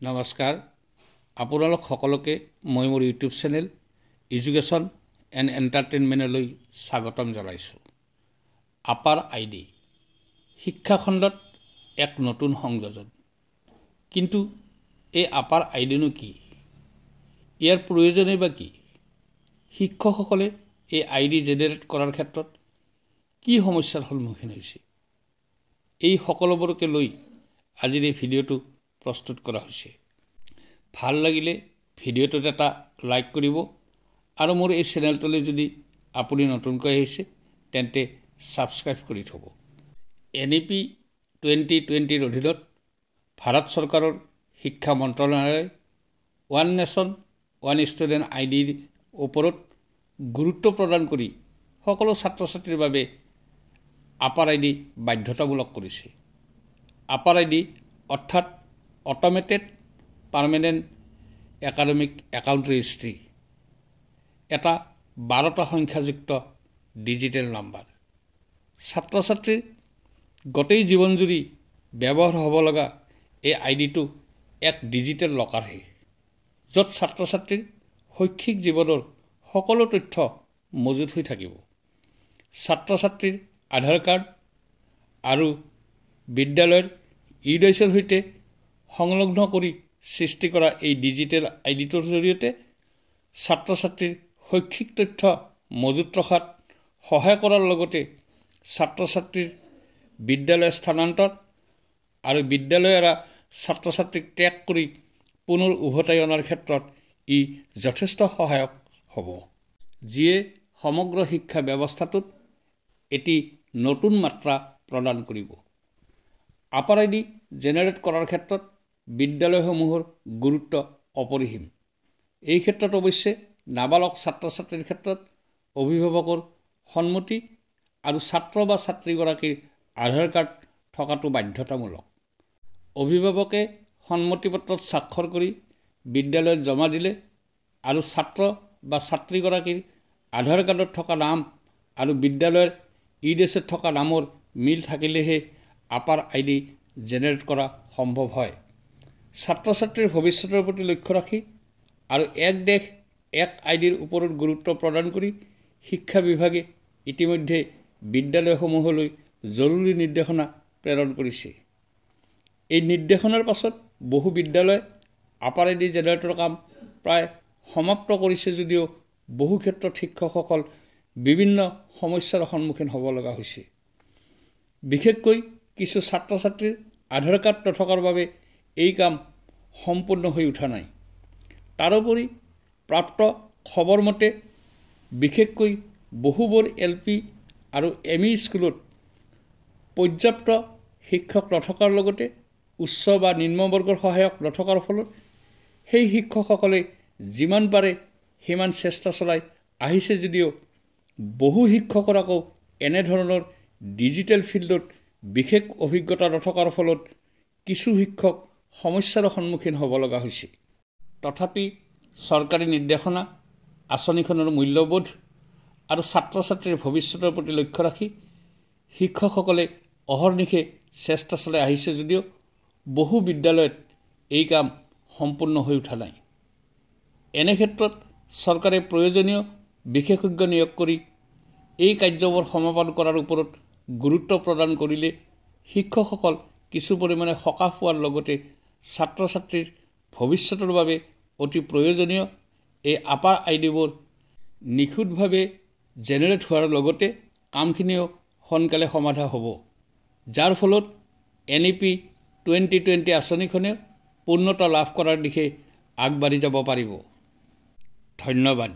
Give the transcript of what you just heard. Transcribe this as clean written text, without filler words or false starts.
নমস্কাৰ আপোনালোক সকলোকে মই মোৰ ইউটিউব চেনেল এডুকেশ্যন এণ্ড এণ্টাৰটেইনমেণ্টলৈ স্বাগতম জনাইছোঁ। আপাৰ আইডি শিক্ষাখণ্ডত এক নতুন সংযোজন। কিন্তু এই আপাৰ আইডিনো কি, ইয়াৰ প্ৰয়োজনেই বা কি, শিক্ষকসকলে এই আইডি জেনেৰেট কৰাৰ ক্ষেত্ৰত কি সমস্যাৰ সন্মুখীন হৈছে, এই সকলোবোৰকে লৈ আজিৰ এই ভিডিঅ'টো প্ৰস্তুত কৰা হৈছে। ভাল লাগিলে ভিডিঅ'টোত এটা লাইক কৰিব আৰু মোৰ এই চেনেলটোলৈ যদি আপুনি নতুনকৈ আহিছে তেন্তে ছাবস্ক্ৰাইব কৰি থ'ব। NEP 2020ৰ অধীনত ভাৰত চৰকাৰৰ শিক্ষা মন্ত্ৰালয়ে ওৱান নেশ্যন ওৱান ষ্টুডেণ্ট আইডিৰ ওপৰত গুৰুত্ব প্ৰদান কৰি সকলো ছাত্ৰ ছাত্ৰীৰ বাবে আপাৰ আইডি বাধ্যতামূলক কৰিছে। আপাৰ আইডি অৰ্থাৎ automated permanent academic account registry, এটা 12টা সংখ্যাযুক্ত ডিজিটেল নাম্বাৰ। ছাত্ৰ ছাত্ৰীৰ গোটেই জীৱনজুৰি ব্যৱহাৰ হ'ব লগা এই আইডিটো এক ডিজিটেল লকাৰহে, য'ত ছাত্ৰ ছাত্ৰীৰ শৈক্ষিক জীৱনৰ সকলো তথ্য মজুত হৈ থাকিব। ছাত্ৰ ছাত্ৰীৰ আধাৰ কাৰ্ড আৰু বিদ্যালয়ৰ ইউডাইচৰ সৈতে সংলগ্ন কৰি সৃষ্টি কৰা এই ডিজিটেল আইডিটোৰ জৰিয়তে ছাত্ৰ ছাত্ৰীৰ শৈক্ষিক তথ্য মজুত ৰখাত সহায় কৰাৰ লগতে ছাত্ৰ ছাত্ৰীৰ বিদ্যালয় স্থানান্তৰ আৰু বিদ্যালয় এৰা ছাত্ৰ ছাত্ৰীক ট্ৰেক কৰি পুনৰ উভতাই অনাৰ ক্ষেত্ৰত ই যথেষ্ট সহায়ক হ'ব, যিয়ে সমগ্ৰ শিক্ষা ব্যৱস্থাটোত এটি নতুন মাত্ৰা প্ৰদান কৰিব। আপাৰ আইডি জেনেৰেট কৰাৰ ক্ষেত্ৰত বিদ্যালয়সমূহৰ গুৰুত্ব অপৰিসীম। এই ক্ষেত্ৰত অৱশ্যে নাবালক ছাত্ৰ ছাত্ৰীৰ ক্ষেত্ৰত অভিভাৱকৰ সন্মতি আৰু ছাত্ৰ বা ছাত্ৰীগৰাকীৰ আধাৰ কাৰ্ড থকাটো বাধ্যতামূলক। অভিভাৱকে সন্মতি পত্ৰত স্বাক্ষৰ কৰি বিদ্যালয়ত জমা দিলে আৰু ছাত্ৰ বা ছাত্ৰীগৰাকীৰ আধাৰ কাৰ্ডত থকা নাম আৰু বিদ্যালয়ৰ ইউডাইচত থকা নামৰ মিল থাকিলেহে আপাৰ আইডি জেনেৰেট কৰা সম্ভৱ হয়। ছাত্ৰ ছাত্ৰীৰ ভৱিষ্যতৰ প্ৰতি লক্ষ্য ৰাখি আৰু এক দেশ এক আইডিৰ ওপৰত গুৰুত্ব প্ৰদান কৰি শিক্ষা বিভাগে ইতিমধ্যে বিদ্যালয়সমূহলৈ জৰুৰী নিৰ্দেশনা প্ৰেৰণ কৰিছে। এই নিৰ্দেশনাৰ পাছত বহু বিদ্যালয় আপাৰ আইডি জেনেৰেটৰ কাম প্ৰায় সমাপ্ত কৰিছে যদিও বহু ক্ষেত্ৰত শিক্ষকসকল বিভিন্ন সমস্যাৰ সন্মুখীন হ'ব লগা হৈছে। বিশেষকৈ কিছু ছাত্ৰ ছাত্ৰীৰ আধাৰ কাৰ্ড নথকাৰ বাবে এই কাম সম্পূৰ্ণ হৈ উঠা নাই। তাৰোপৰি প্ৰাপ্ত খবৰ মতে বিশেষকৈ বহুবোৰ LP আৰু ME স্কুলত পৰ্যাপ্ত শিক্ষক নথকাৰ লগতে উচ্চ বা নিম্নবৰ্গৰ সহায়ক নথকাৰ ফলত সেই শিক্ষকসকলে যিমান পাৰে সিমান চেষ্টা চলাই আহিছে যদিও বহু শিক্ষকৰ আকৌ এনেধৰণৰ ডিজিটেল ফিল্ডত বিশেষ অভিজ্ঞতা নথকাৰ ফলত কিছু শিক্ষক সমস্যাৰ সন্মুখীন হ'ব লগা হৈছে। তথাপি চৰকাৰী নিৰ্দেশনা, আঁচনিখনৰ মূল্যবোধ আৰু ছাত্ৰ ছাত্ৰীৰ ভৱিষ্যতৰ প্ৰতি লক্ষ্য ৰাখি শিক্ষকসকলে অহৰ্নিশে চেষ্টা চলাই আহিছে যদিও বহু বিদ্যালয়ত এই কাম সম্পূৰ্ণ হৈ উঠা নাই। এনে ক্ষেত্ৰত চৰকাৰে প্ৰয়োজনীয় বিশেষজ্ঞ নিয়োগ কৰি এই কাৰ্যবোৰ সমাপন কৰাৰ ওপৰত গুৰুত্ব প্ৰদান কৰিলে শিক্ষকসকল কিছু পৰিমাণে সকাহ পোৱাৰ লগতে ছাত্ৰ ছাত্ৰীৰ ভৱিষ্যতৰ বাবে অতি প্ৰয়োজনীয় এই আপাৰ আইডিবোৰ নিখুঁতভাৱে জেনেৰেট হোৱাৰ লগতে কামখিনিও সোনকালে সমাধা হ'ব, যাৰ ফলত NEP 2020 আঁচনিখনে পূৰ্ণতা লাভ কৰাৰ দিশে আগবাঢ়ি যাব পাৰিব। ধন্যবাদ।